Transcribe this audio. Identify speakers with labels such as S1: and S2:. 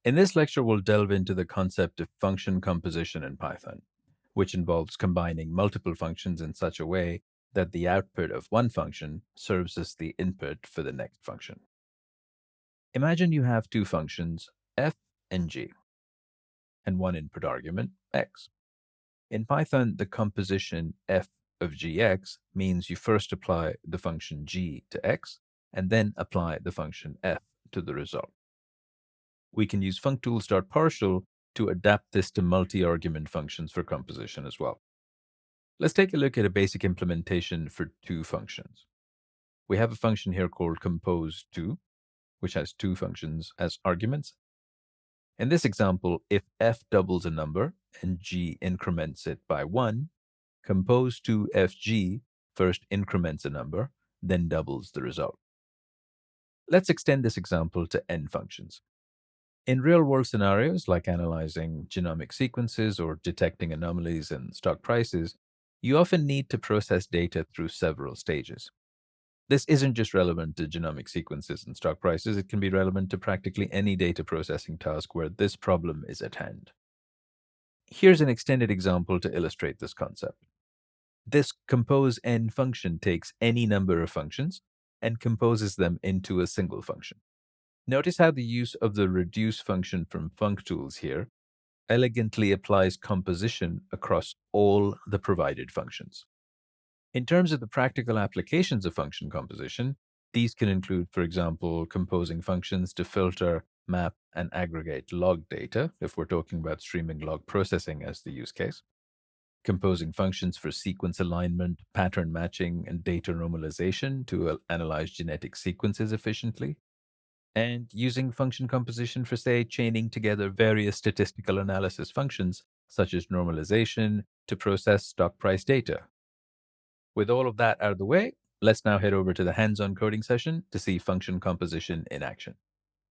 S1: In this lecture, we'll delve into the concept of function composition in Python, which involves combining multiple functions in such a way that the output of one function serves as the input for the next function. Imagine you have two functions, f and g, and one input argument, x. In Python, the composition f of gx means you first apply the function g to x, and then apply the function f to the result. We can use functools.partial to adapt this to multi-argument functions for composition as well. Let's take a look at a basic implementation for two functions. We have a function here called compose2, which has two functions as arguments. In this example, if f doubles a number and g increments it by 1, compose2fg first increments a number, then doubles the result. Let's extend this example to n functions. In real-world scenarios, like analyzing genomic sequences or detecting anomalies in stock prices, you often need to process data through several stages. This isn't just relevant to genomic sequences and stock prices, it can be relevant to practically any data processing task where this problem is at hand. Here's an extended example to illustrate this concept. This compose n function takes any number of functions and composes them into a single function. Notice how the use of the reduce function from functools here elegantly applies composition across all the provided functions. In terms of the practical applications of function composition, these can include, for example, composing functions to filter, map, and aggregate log data, if we're talking about streaming log processing as the use case, composing functions for sequence alignment, pattern matching, and data normalization to analyze genetic sequences efficiently, and using function composition for, say, chaining together various statistical analysis functions, such as normalization, to process stock price data. With all of that out of the way, let's now head over to the hands-on coding session to see function composition in action.